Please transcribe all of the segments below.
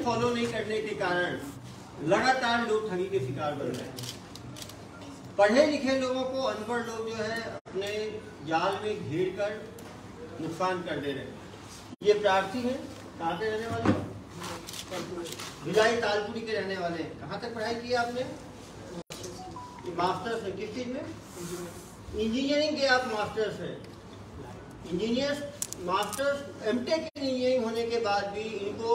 Follow नहीं करने के कारण लगातार लोग ठगी के शिकार बन रहे हैं। पढ़े लिखे लोगों को अनपढ़ लोग जो है अपने जाल में घेर कर नुकसान कर दे रहे हैं। ये प्रार्थी हैं, कहाँ के रहने वाले हैं? भिलाई तालपुरी के रहने वाले हैं। कहाँ तक पढ़ाई की आपने? मास्टर्स है। किस चीज में? इंजीनियरिंग के आप मास्टर्स हैं। इंजीनियर्स मास्टर्स एमटेक इंजीनियरिंग होने के बाद भी इनको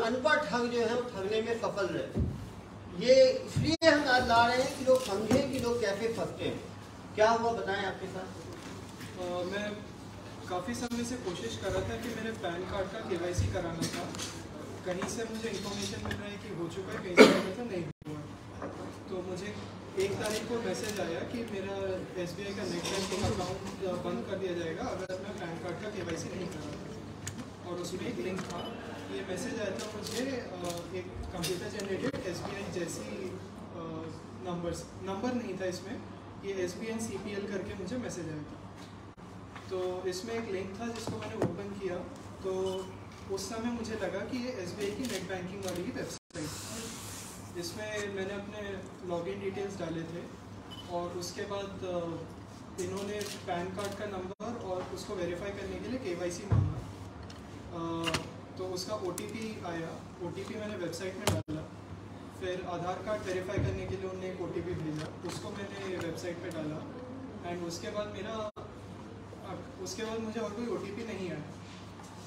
अनपढ़ ठग जो है वो ठगने में सफल रहे। ये इसलिए हम आज ला रहे हैं कि लोग समझें कि लोग कैसे फंसते हैं। क्या हुआ बताएं आपके साथ? मैं काफ़ी समय से कोशिश कर रहा था कि मेरे पैन कार्ड का KYC कराना था। कहीं से मुझे इन्फॉर्मेशन मिल रहा है कि हो चुका है, कहीं से मिला था नहीं हुआ। तो मुझे 1 तारीख को मैसेज आया कि मेरा SBI का नेट बैंकिंग अकाउंट बंद कर दिया जाएगा अगर मैं पैन कार्ड का KYC नहीं करा। और उसमें एक लिंक था। ये मैसेज आया था मुझे एक कंप्यूटर जनरेटेड SBI जैसी नंबर नहीं था इसमें, ये SBI CPL करके मुझे मैसेज आया था। तो इसमें एक लिंक था जिसको मैंने ओपन किया, तो उस समय मुझे लगा कि ये SBI की नेट बैंकिंग वाली की वेबसाइट। इसमें मैंने अपने लॉगिन डिटेल्स डाले थे और उसके बाद इन्होंने पैन कार्ड का नंबर और उसको वेरीफाई करने के लिए KYC मांगा। तो उसका OTP आया, OTP मैंने वेबसाइट में डाला। फिर आधार कार्ड वेरीफाई करने के लिए उन्होंने एक OTP भेजा, उसको मैंने वेबसाइट पे डाला। एंड उसके बाद मुझे और कोई OTP नहीं आया।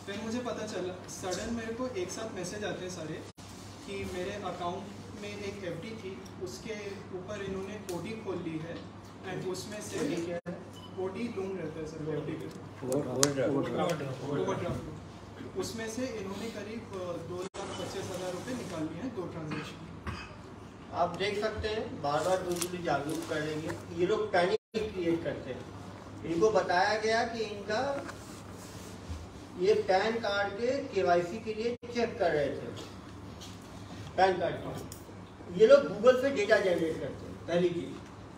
फिर मुझे पता चला सडन मेरे को एक साथ मैसेज आते हैं सारे कि मेरे अकाउंट में एक FD थी, उसके ऊपर इन्होंने OD खोल ली है। एंड उसमें से OD लोन रहता है सर, ओवरड्राफ्ट। उसमें से इन्होंने करीब 2,25,000 रुपये निकाल लिए हैं 2 ट्रांजेक्शन। आप देख सकते हैं बार बार दूसरी जागरूक कर देंगे। ये लोग पैनिक क्रिएट करते हैं। इनको बताया गया कि इनका ये पैन कार्ड के KYC के लिए चेक कर रहे थे पैन कार्ड का। ये लोग गूगल पे डेटा जनरेट करते हैं। पहली चीज,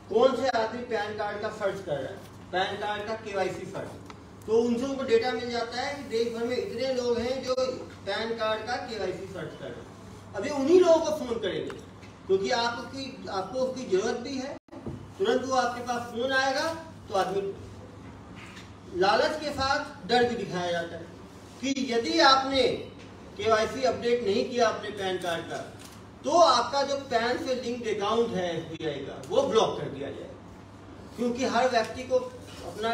कौन से आदमी पैन कार्ड का सर्च कर रहा है, पैन कार्ड का KYC सर्च, तो उनसे उनको डेटा मिल जाता है कि देश भर में इतने लोग हैं जो पैन कार्ड का KYC सर्च कर रहे हैं। अभी उन्हीं लोगों को फोन करेंगे क्योंकि आपको उसकी जरूरत भी है। तुरंत वो आपके पास फोन आएगा तो आदमी लालच के साथ डर भी दिखाया जाता है कि यदि आपने KYC अपडेट नहीं किया अपने पैन कार्ड का तो आपका जो पैन से लिंक्ड अकाउंट है SBI का वो ब्लॉक कर दिया जाएगा। क्योंकि हर व्यक्ति को अपना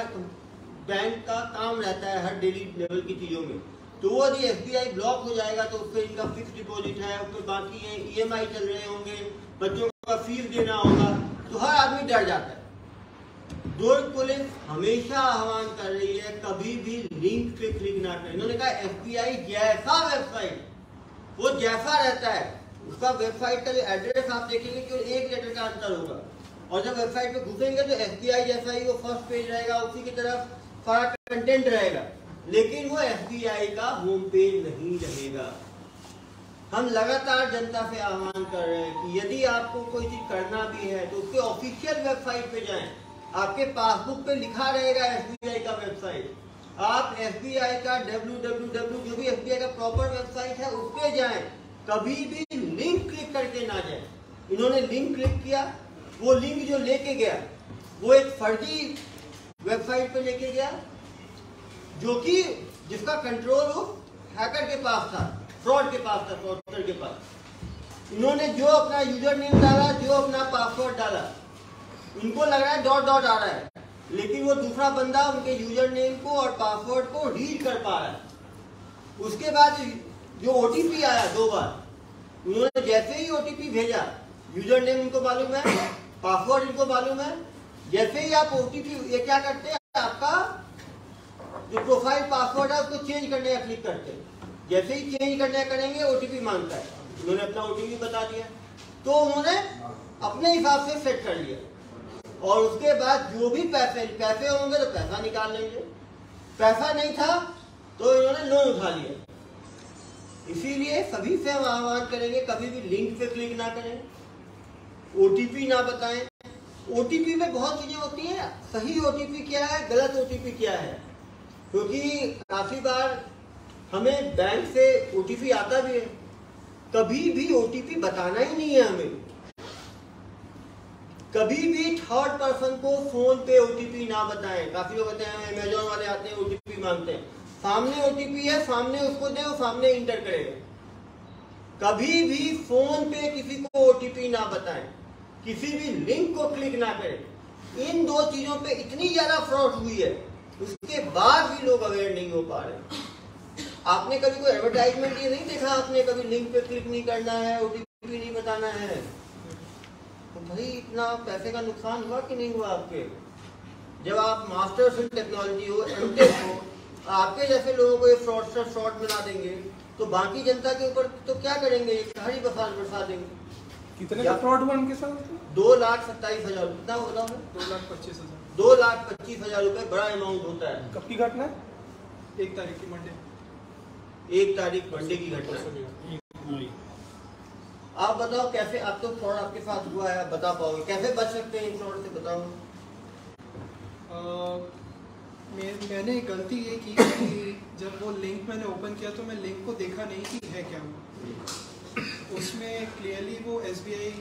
बैंक का काम रहता है हर डेली लेवल की चीजों में। तो वो यदि SBI ब्लॉक हो जाएगा तो उससे इनका फिक्स डिपॉजिट है, उसके बाकी है EMI चल रहे होंगे, बच्चों का फीस देना होगा, तो हर आदमी डर जाता है। दुर्ग पुलिस हमेशा आह्वान कर रही है कभी भी लिंक पे क्लिक ना करें। इन्होंने कहा SBI जैसा वेबसाइट वो जैसा रहता है, उसका वेबसाइट का जो एड्रेस आप देखेंगे कि 1 लेटर का अंतर होगा। और जब वेबसाइट पे घुसेंगे तो SBI जैसा ही वो फर्स्ट पेज रहेगा, उसी की तरफ सारा कंटेंट रहेगा, लेकिन वो SBI का होम पेज नहीं रहेगा। हम लगातार जनता से आह्वान कर रहे हैं कि यदि आपको कोई चीज करना भी है तो उसके ऑफिशियल वेबसाइट पे जाएं। आपके पासबुक पे लिखा रहेगा SBI का वेबसाइट। आप SBI का www जो भी SBI का प्रॉपर वेबसाइट है उस पे जाएं। कभी भी लिंक क्लिक करके ना जाएं। इन्होंने लिंक क्लिक किया, वो लिंक जो लेके गया वो एक फर्जी वेबसाइट पे लेके गया जो कि जिसका कंट्रोल वो हैकर के पास था, फ्रॉड के पास था, फ्रॉडस्टर के पास। इन्होंने जो अपना यूजर नेम डाला, जो अपना पासवर्ड डाला, उनको लग रहा है डॉट डॉट आ रहा है, लेकिन वो दूसरा बंदा उनके यूजर नेम को और पासवर्ड को रीड कर पा रहा है। उसके बाद जो OTP आया 2 बार, उन्होंने जैसे ही OTP भेजा, यूजर नेम इनको मालूम है, पासवर्ड इनको मालूम है, जैसे ही आप OTP ये क्या करते हैं, आपका जो प्रोफाइल पासवर्ड है उसको चेंज करने का क्लिक करते हैं। जैसे ही चेंज करने करेंगे OTP मांगता है। उन्होंने अपना OTP बता दिया तो उन्होंने अपने हिसाब से सेट कर लिया और उसके बाद जो भी पैसे होंगे तो पैसा निकाल लेंगे, पैसा नहीं था तो इन्होंने लोन उठा लिया। इसीलिए सभी से हम आह्वान करेंगे कभी भी लिंक पे क्लिक ना करें, OTP ना बताएं। OTP में बहुत चीजें होती हैं, सही OTP क्या है, गलत OTP क्या है, क्योंकि काफी बार हमें बैंक से OTP आता भी है, कभी भी OTP बताना ही नहीं है हमें। कभी भी थर्ड पर्सन को फोन पे OTP ना बताएं। काफी लोग कहते हैं अमेजोन वाले आते हैं OTP मांगते हैं, सामने OTP है, सामने उसको दे, वो सामने इंटर करेगा। कभी भी फोन पे किसी को OTP ना बताएं, किसी भी लिंक को क्लिक ना करें। इन दो चीजों पे इतनी ज्यादा फ्रॉड हुई है, उसके बाद भी लोग अवेयर नहीं हो पा रहे। आपने कभी कोई एडवर्टाइजमेंट ये नहीं देखा, आपने कभी लिंक पे क्लिक नहीं करना है, OTP नहीं बताना है, तो भाई इतना पैसे का नुकसान हुआ कि नहीं हुआ आपके? जब आप मास्टर्स इन टेक्नोलॉजी हो, MTech हो, आपके जैसे लोगों को ये फ्रॉड बना देंगे, तो बाकी जनता के ऊपर तो क्या करेंगे? सारी बरसा देंगे। कितने का फ्रॉड हुआ उनके साथ? 2,27,000। कितना बोला है? 2,25,000। 2,25,000 रुपए बड़ा अमाउंट होता है। कब की घटना है? 1 तारीख की मंडे। 1 तारीख मंडे की घटना है। आप बताओ कैसे, आप तो फ्रॉड आपके साथ हुआ है, आप बता पाओगे कैसे बच सकते हैं इन फ्रॉड से? बताओ। मैंने गलती ये की कि जब वो लिंक मैंने ओपन किया तो मैं लिंक को देखा नहीं कि है क्या वो। उसमें क्लियरली वो SBI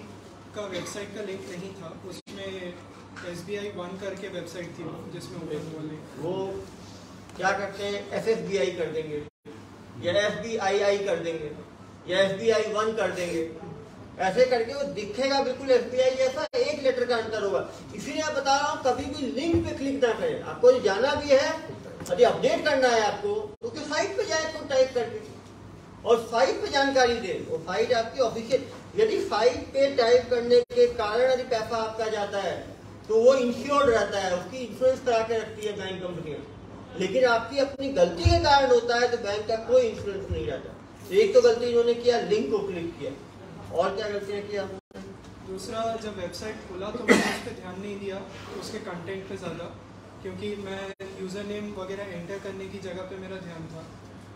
का वेबसाइट का लिंक नहीं था, उसमें SBI 1 करके वेबसाइट थी जिसमें ओपन हुआ लिंक। वो क्या करते हैं, SSBI कर देंगे या SBII कर देंगे या SBI 1 कर देंगे, ऐसे करके वो दिखेगा बिल्कुल SBI जैसा, एक लेटर का अंतर होगा। इसीलिए मैं बता रहा हूँ कभी भी लिंक पे क्लिक ना करें। आपको जाना भी है, यदि अपडेट करना है आपको, तो उसके साइट पे जाए तो टाइप करके, और साइट पे जानकारी दे। वो साइट आपकी ऑफिशियल, यदि साइट पे टाइप करने के कारण यदि पैसा आपका जाता है तो वो इंश्योर्ड रहता है, उसकी इंश्योरेंस करा के रखती है बैंक कंपनियां। लेकिन आपकी अपनी गलती के कारण होता है तो बैंक का कोई इंश्योरेंस नहीं रहता। एक तो गलती इन्होंने किया, लिंक को क्लिक किया, और क्या गलतियां किया? दूसरा, जब वेबसाइट खोला तो मैंने उस पर ध्यान नहीं दिया, उसके कंटेंट पे ज़्यादा, क्योंकि मैं यूज़र नेम वगैरह एंटर करने की जगह पे मेरा ध्यान था।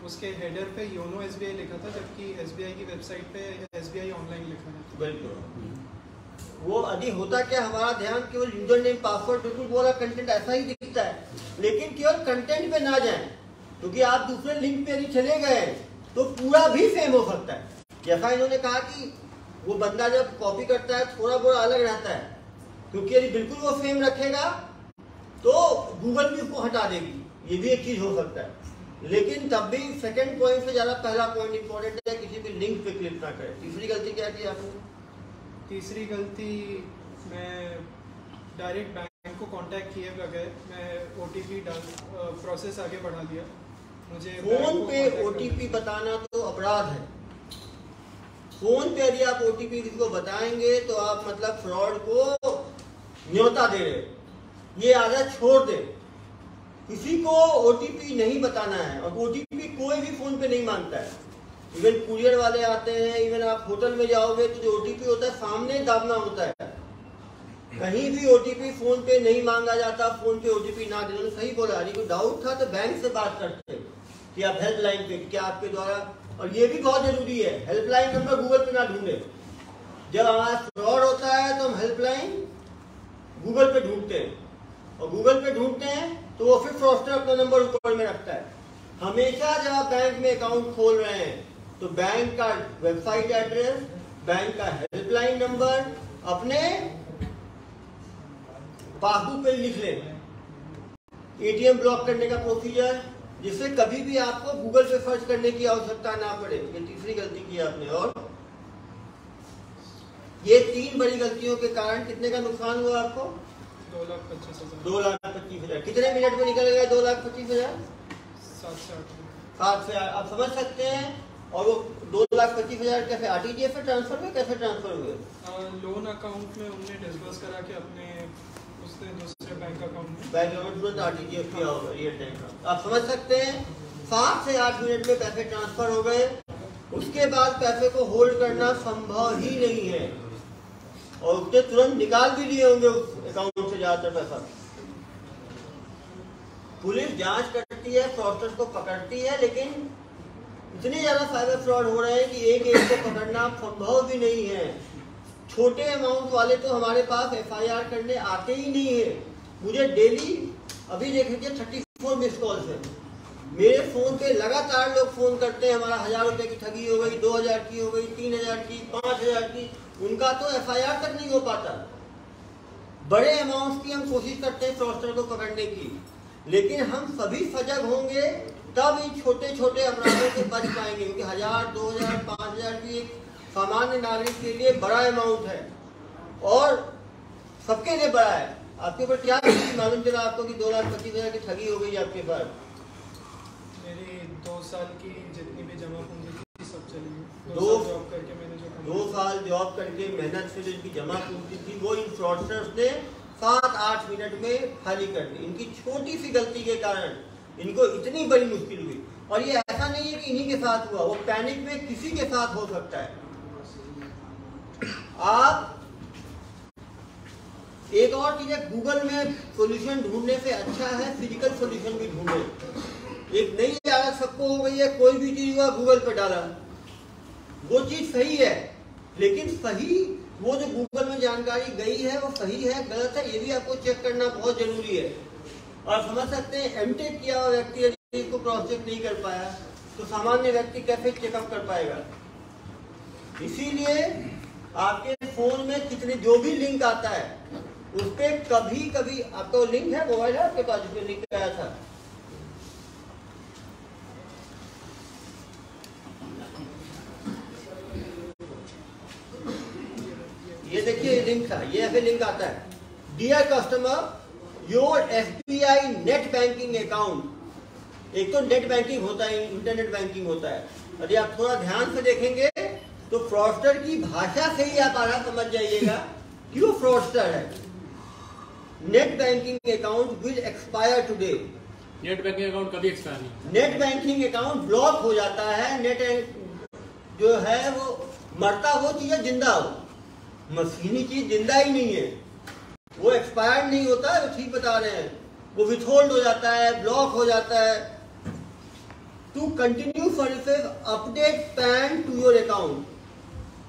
उसके हेडर पे योनो SBI लिखा था, जबकि SBI की वेबसाइट पे SBI ऑनलाइन लिखा है। बिल्कुल। वो यदि होता क्या, हमारा ध्यान केवल यूजर नेम, पासवर्ड, बिल्कुल बोला कंटेंट ऐसा ही दिखता है, लेकिन केवल कंटेंट पे ना जाए, क्योंकि आप दूसरे लिंक पे यदि चले गए तो पूरा भी सेम हो सकता है। जैसा इन्होंने कहा कि वो बंदा जब कॉपी करता है थोड़ा बहुत अलग रहता है, क्योंकि यदि बिल्कुल वो सेम रखेगा तो गूगल भी उसको हटा देगी, ये भी एक चीज हो सकता है। लेकिन तब भी सेकंड पॉइंट से ज्यादा पहला पॉइंट इंपॉर्टेंट है, किसी भी लिंक पे क्लिक ना करें। तीसरी गलती क्या की आपने? तीसरी गलती, मैं डायरेक्ट बैंक को कांटेक्ट किए बगैर मैं OTP प्रोसेस आगे बढ़ा दिया। मुझे फोन पे OTP बताना तो अपराध है। फोन पे यदि आप OTP किसी को बताएंगे तो आप मतलब फ्रॉड को न्योता दे रहे। ये आदत छोड़ दे, किसी को OTP नहीं बताना है। और OTP कोई भी फोन पे नहीं मांगता है, इवन कुरियर वाले आते हैं, इवन आप होटल में जाओगे तो जो OTP होता है सामने दाबना होता है। कहीं भी OTP फोन पे नहीं मांगा जाता, फोन पे OTP ना दे। सही बोला, यदि कोई डाउट था तो बैंक से बात करते कि आप हेल्पलाइन पे, क्या आपके द्वारा, और ये भी बहुत जरूरी है, हेल्पलाइन नंबर गूगल पे ना ढूंढे। जब हमारा फ्रॉड होता है तो हम हेल्पलाइन गूगल पे ढूंढते हैं, और गूगल पे ढूंढते हैं तो वो फिर फ्रॉडस्टर अपना नंबर ऊपर में रखता है। हमेशा जब आप बैंक में अकाउंट खोल रहे हैं तो बैंक का वेबसाइट एड्रेस, बैंक का हेल्पलाइन नंबर अपने पासबुक पे लिख लें। ATM ब्लॉक करने का प्रोसीजर, जिससे कभी भी आपको गूगल पे सर्च करने की आवश्यकता ना पड़े। ये तीसरी गलती की आपने। और ये 3 बड़ी गलतियों के कारण कितने का नुकसान हुआ आपको? 2,25,000। 2,25,000। कितने मिनट में निकल गया 2,25,000? 7 से 8 7 से 8। आप समझ सकते हैं। और वो 2,25,000 कैसे RTGS से ट्रांसफर हुए, कैसे ट्रांसफर हुए? लोन अकाउंट में उन्होंने डिस्बर्स करा के अपने उसने दूसरे बैंक अकाउंट में, बैंक अकाउंट तुरंत RTGS किया होगा, रियल टाइम का। आप समझ सकते हैं 7 से 8 मिनट में पैसे ट्रांसफर हो गए। उसके बाद पैसे को होल्ड करना संभव ही नहीं है, और उसने तुरंत निकाल भी लिए होंगे उस अकाउंट से ज्यादातर पैसा। पुलिस जांच करती है, फ्रॉडस्टर्स को पकड़ती है, लेकिन इतने ज्यादा साइबर फ्रॉड हो रहे हैं कि एक को पकड़ना संभव भी नहीं है। छोटे अमाउंट वाले तो हमारे पास FIR करने आते ही नहीं है। मुझे डेली, अभी देख लीजिए 34 मिस कॉल्स है। मेरे फोन पे लगातार लोग फोन करते हैं, हमारा 1000 रुपए की ठगी हो गई, 2000 की हो गई, 3000 की, 5000 की। उनका तो FIR तक नहीं हो पाता। बड़े अमाउंट की हम कोशिश करते हैं फ्रॉडस्टर को पकड़ने की, लेकिन हम सभी सजग होंगे तब इन छोटे छोटे अपराधों से बच पाएंगे, क्योंकि 1000, 2000, 5000 की एक सामान्य नागरिक के लिए बड़ा अमाउंट है और सबके लिए बड़ा है। आपके ऊपर क्या मालूम चला आपको कि 2,25,000 की ठगी हो गई आपके पास? मेरी 2 साल की जितनी भी जमा पूंजी थी सब चली गई। 2 साल जॉब करके मैंने जो 2 साल जॉब करके मेहनत से जो इनकी जमा पूंजी थी वो इन फ्रॉडस्टर्स ने 7-8 मिनट में खाली कर दी। इनकी छोटी सी गलती के कारण इनको इतनी बड़ी मुश्किल हुई। और ये ऐसा नहीं है कि इन्हीं के साथ हुआ, वो पैनिक में किसी के साथ हो सकता है। आप एक और चीज है, गूगल में सॉल्यूशन ढूंढने से अच्छा है फिजिकल सॉल्यूशन भी ढूंढे। एक नई आदत सबको हो गई है, कोई भी चीज हुआ गूगल पे डाला, वो चीज सही है, लेकिन सही वो जो गूगल में जानकारी गई है वो सही है गलत है, ये भी आपको चेक करना बहुत जरूरी है। और समझ सकते हैं एमटेक किया हुआ व्यक्ति यदि इसको क्रॉस चेक नहीं कर पाया तो सामान्य व्यक्ति कैसे चेकअप कर पाएगा। इसीलिए आपके फोन में कितने जो भी लिंक आता है उस पर कभी कभी आपका लिंक है, मोबाइल है आपके पास जिसमें लिंक आया था, ये देखिए लिंक था, ये ऐसे लिंक आता है, dear customer your SBI net banking account. एक तो नेट बैंकिंग होता है, इंटरनेट बैंकिंग होता है। यदि आप थोड़ा ध्यान से देखेंगे तो फ्रॉडस्टर की भाषा से ही आप आराम समझ जाइएगा कि वो फ्रॉडस्टर है। Net banking account will expire today. Net banking account कभी एक्सपायर नहीं। नेट बैंकिंग अकाउंट ब्लॉक हो जाता है। नेट जो है वो मरता वो चीज है जिंदा हो, मशीनी चीज जिंदा ही नहीं है, वो एक्सपायर्ड नहीं होता है, वो ठीक बता रहे हैं, वो विथहोल्ड हो जाता है, ब्लॉक हो जाता है। To continue services update PAN to your account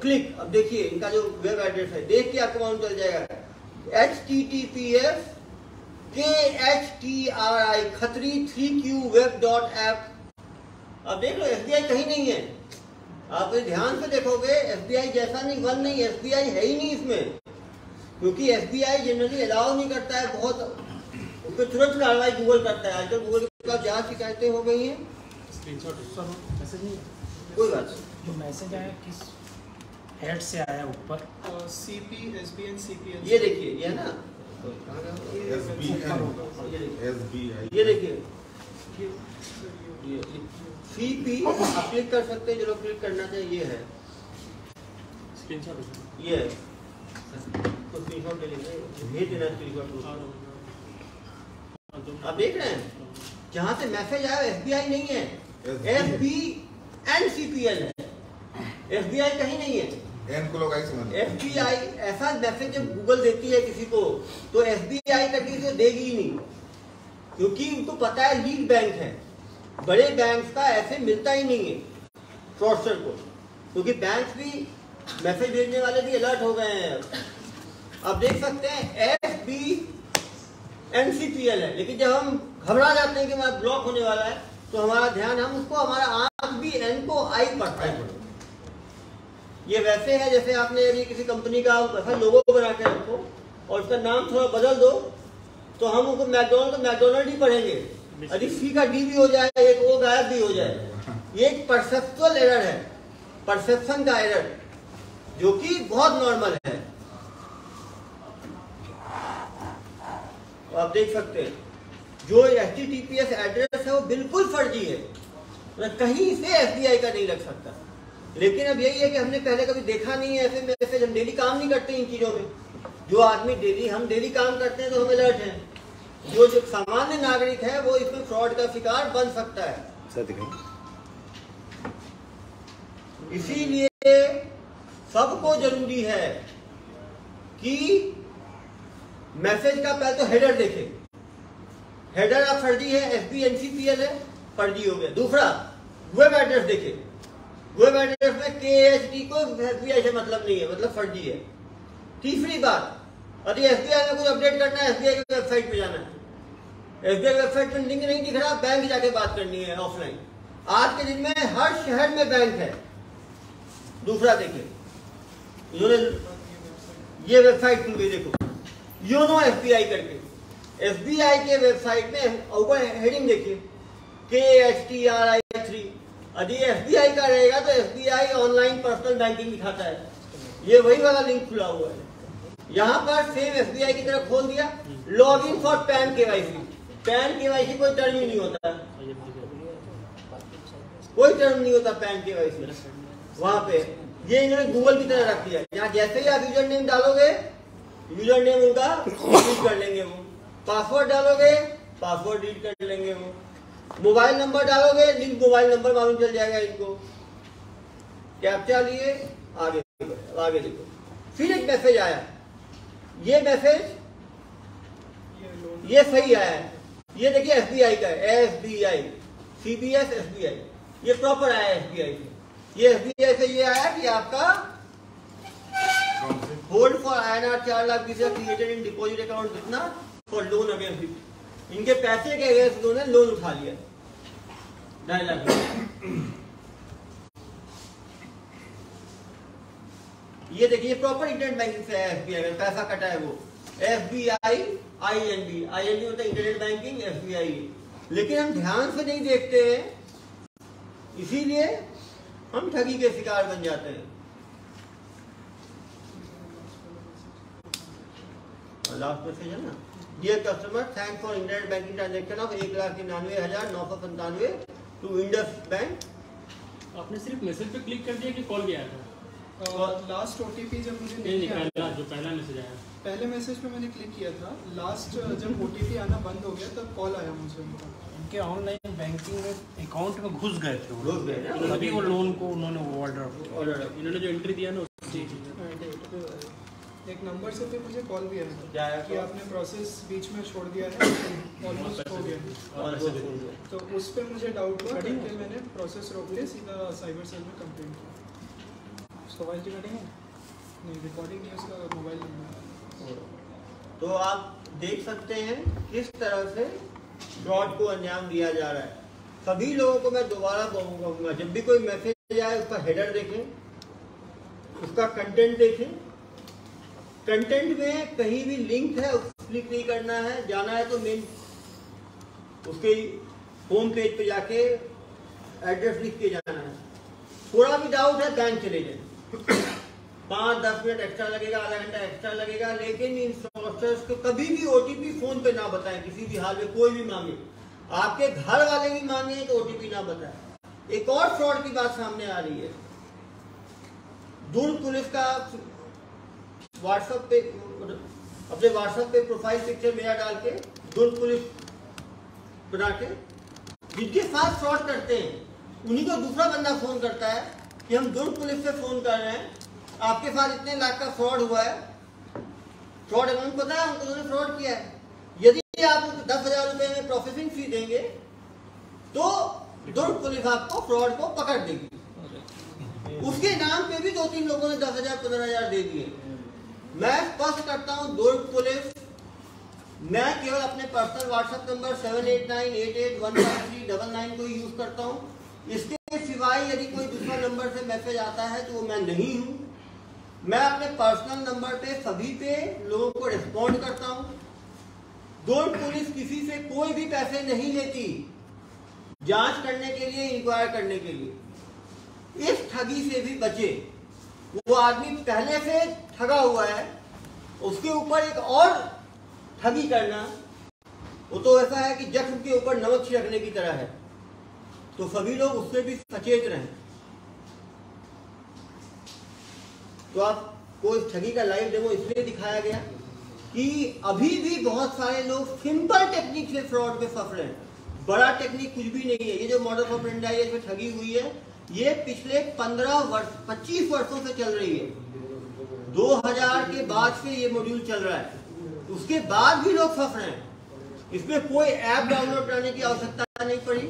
click. अब देखिए इनका जो वेब एड्रेस है देख के आपको मालूम चल जाएगा, https KHTRI खतरी 3qweb.app। अब देख लो SBI कहीं नहीं है, आप ध्यान से देखोगे SBI जैसा नहीं, वन नहीं, SBI है ही नहीं इसमें, क्योंकि SBI जनरली अलाउ नहीं करता है, बहुत उस पर तुरंत कार्रवाई गूगल करता है। आजकल गूगल के पास जहाँ शिकायतें हो गई हैं, मैसेज नहीं कोई बात नहीं, जो मैसेज आया किस हेड से आया ऊपर? CP SBN CPL। ये देखिए ये है ना, ये देखिए CP आप क्लिक कर सकते हैं, जो लोग क्लिक करना चाहिए ये है, ये है तो स्क्रीनशॉट ले लेंगे, भेज देना स्क्रीनशॉट। आप देख रहे हैं जहां से मैसेज आया SBI नहीं है, SBNCPL है, SBI कहीं नहीं है। SBI ऐसा मैसेज जब गूगल देती है किसी को तो SBI का किसी को देगी ही नहीं, क्योंकि उनको पता है लीड बैंक है, बड़े बैंक का ऐसे मिलता ही नहीं है फ्रॉडस्टर को, क्योंकि बैंक भी मैसेज भेजने वाले भी अलर्ट हो गए हैं। अब देख सकते हैं SBNCPL है, लेकिन जब हम घबरा जाते हैं कि हमारा ब्लॉक होने वाला है तो हमारा ध्यान हम उसको, हमारा आंख भी N को I पढ़ता है। ये वैसे है जैसे आपने यदि किसी कंपनी का वैसा लोगो बना के रखो और उसका नाम थोड़ा बदल दो तो हम उसको मैकडोनल्ड ही पढ़ेंगे, यदि C का D भी हो जाए, एक O गायब भी हो जाए। ये एक परसेप्चुअल एरर है, परसेप्शन का एरर, जो कि बहुत नॉर्मल है। आप देख सकते हैं जो HTTPS एड्रेस है वो बिल्कुल फर्जी है, मतलब कहीं से SBI का नहीं लग सकता। लेकिन अब यही है कि हमने पहले कभी देखा नहीं है ऐसे मैसेज, हम डेली काम नहीं करते इन चीजों में। जो आदमी हम डेली काम करते हैं तो हम अलर्ट हैं, जो सामान्य नागरिक है वो इसमें फ्रॉड का शिकार बन सकता है। इसीलिए सबको जरूरी है कि मैसेज का पहले तो हेडर देखें, हेडर अब फर्जी है, SBNCPL है, फर्जी हो गया। दूसरा वेब एड्रेस देखें, वेब एड्रेस में KHT को SBI से मतलब नहीं है, मतलब फर्जी है। तीसरी बात, यदि SBI में कुछ अपडेट करना है SBI की वेबसाइट पे जाना है, SBI वेबसाइट पर लिंक नहीं दिख रहा, बैंक जाके बात करनी है ऑफलाइन। आज के दिन में हर शहर में बैंक है। दूसरा देखिए, इन्होंने ये वेबसाइट खुल गई, देखो योनो SBI करके। SBI के वेबसाइट में ऊपर हेडिंग देखिए KHTRI3। यदि SBI का रहेगा तो SBI ऑनलाइन पर्सनल बैंकिंग दिखाता है। ये वही वाला लिंक खुला हुआ है। यहाँ पर सेम SBI की तरह खोल दिया, log in for pan KYC। Pan KYC कोई टर्म ही नहीं होता, कोई टर्म नहीं होता पैन KYC। वहां पे ये इन्होंने गूगल की तरह रख दिया। यहाँ जैसे ही आप यूजर नेम डालोगे, यूजर नेम उनका डिलीट कर लेंगे वो। पासवर्ड डालोगे, पासवर्ड डिलीट कर लेंगे वो। मोबाइल नंबर डालोगे, लिंक मोबाइल नंबर मालूम चल जाएगा इनको। कैप्चा लिए आगे आगे देखो। फिर एक मैसेज आया, ये मैसेज ये सही आया है। ये देखिए SBI का है, SBI CBS SBI, ये प्रॉपर आया है SBI से। ये SBI से ये आया कि आपका hold for INR 4 lakh created in deposit account कितना फॉर लोन अगेंस्ट इट। इनके पैसे के अगेंस्ट उन्होंने लोन उठा लिया 2.5 लाख। ये देखिए प्रॉपर इंटरनेट बैंकिंग से है SBI में पैसा कटा है वो। SBI IND होता है इंटरनेट बैंकिंग, SBI। लेकिन हम ध्यान से नहीं देखते हैं, इसीलिए हम ठगी के शिकार बन जाते हैं। लास्ट मैसेज है ना, ये customer thank for internet banking transaction of 1,99,997 to Indus bank. आपने सिर्फ मैसेज पे क्लिक कर दिया कि कॉल गया था? लास्ट OTP जब मुझे नहीं, जो पहला मैसेज आया, पहले मैसेज पे मैंने क्लिक किया था। लास्ट जब OTP आना बंद हो गया तब कॉल आया मुझे उनका। उनके ऑनलाइन बैंकिंग में अकाउंट में घुस गए थे वो, घुस गए ना, तभी वो लोन को उन्होंने वो ऑर्डर इन्होंने जो एंट्री दिया ना एक नंबर से फिर मुझे कॉल भी क्या आया आया? कि आपने प्रोसेस बीच में छोड़ दिया है, ऑलमोस्ट हो गया। तो उस पर मुझे डाउट हुआ करके मैंने प्रोसेस रोक के सीधा साइबर सेल में कंप्लेंट किया। उसका वॉइस रिकॉर्डिंग है? नहीं, रिकॉर्डिंग नहीं, उसका मोबाइल नंबर। तो आप देख सकते हैं किस तरह से फ्रॉड को अंजाम दिया जा रहा है। सभी लोगों को मैं दोबारा कहूँगा, जब भी कोई मैसेज आए उसका हेडर देखें, उसका कंटेंट देखें। कंटेंट में कहीं भी लिंक है उसको क्लिक नहीं करना है, जाना है तो मेन उसके होम पेज पे जाके एड्रेस लिख के जाना है। थोड़ा भी डाउट है बैंक चले जाए, 5-10 मिनट एक्स्ट्रा लगेगा, आधा घंटा एक्स्ट्रा लगेगा, लेकिन इन फ्रॉडस्टर्स को कभी भी OTP फोन पे ना बताएं। किसी भी हाल में कोई भी मांगे, आपके घर वाले भी मांगे तो OTP ना बताएं। एक और फ्रॉड की बात सामने आ रही है। दुर्ग पुलिस का व्हाट्सएप पे, अपने व्हाट्सएप पे प्रोफाइल पिक्चर मेरा डाल के दुर्ग पुलिस बना के जिनके साथ फ्रॉड करते हैं उन्हीं को दूसरा बंदा फोन करता है कि हम दुर्ग पुलिस से फोन कर रहे हैं, आपके साथ इतने लाख का फ्रॉड हुआ है। फ्रॉड अमाउंट पता है उनको, उन्होंने फ्रॉड किया है। यदि आप 10,000 रुपए में प्रोसेसिंग फी देंगे तो दुर्ग पुलिस आपको फ्रॉड को पकड़ देगी। उसके नाम पे भी 2-3 लोगों ने 10,000 15,000 दे दिए। मैं स्पष्ट करता हूं, दुर्ग पुलिस, मैं केवल अपने पर्सनल व्हाट्सएप नंबर 7898815399 को यूज करता हूं। इसके सिवाय यदि कोई दूसरा नंबर से मैसेज आता है तो वो मैं नहीं हूं। मैं अपने पर्सनल नंबर पे सभी पे लोगों को रिस्पॉन्ड करता हूं। दुर्ग पुलिस किसी से कोई भी पैसे नहीं लेती जांच करने के लिए, इंक्वायर करने के लिए। इस ठगी से भी बचे। वो आदमी पहले से ठगा हुआ है, उसके ऊपर एक और ठगी करना, वो तो ऐसा है कि जख्म के ऊपर नमक छिड़कने की तरह है। तो सभी लोग उससे भी सचेत रहें। तो आपको इस ठगी का लाइव डेमो इसलिए दिखाया गया कि अभी भी बहुत सारे लोग सिंपल टेक्निक से फ्रॉड में फंस रहे हैं। बड़ा टेक्निक कुछ भी नहीं है। ये जो मॉडल ऑपरेंडी है, इसमें ठगी हुई है, ये पिछले 25 वर्षों से चल रही है। 2000 के बाद से ये मॉड्यूल चल रहा है, उसके बाद भी लोग फंस रहे हैं। इसमें कोई ऐप डाउनलोड करने की आवश्यकता नहीं पड़ी,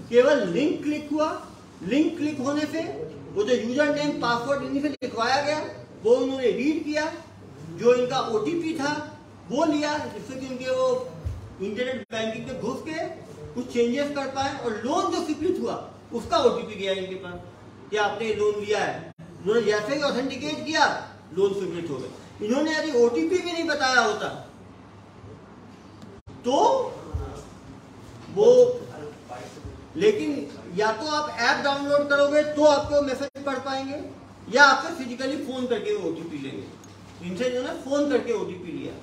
केवल लिंक क्लिक हुआ। लिंक क्लिक होने से वो जो यूजर नेम पासवर्ड इन्हीं से लिखवाया गया वो उन्होंने रीड किया, जो इनका OTP था वो लिया, जिससे कि उनके वो इंटरनेट बैंकिंग पे घुस के कुछ चेंजेस कर पाए और लोन जो स्वीकृत हुआ उसका ओटीपी गया इनके पास कि आपने लोन लिया है। उन्होंने जैसे ही ऑथेंटिकेट किया लोन स्वीकृत हो गए। इन्होंने यदि ओटीपी भी नहीं बताया होता तो वो, लेकिन या तो आप ऐप डाउनलोड करोगे तो आपको मैसेज पढ़ पाएंगे या आपसे फिजिकली फोन करके ओटीपी लेंगे। इनसे इन्होंने फोन करके ओटीपी लिया।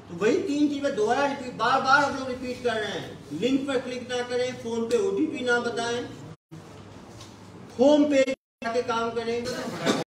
तो वही 3 चीजें दोबारा रिपीट, बार बार हम लोग रिपीट कर रहे हैं। लिंक पर क्लिक ना करें, फोन पे ओटीपी ना बताएं, होम पेज जाके काम करें।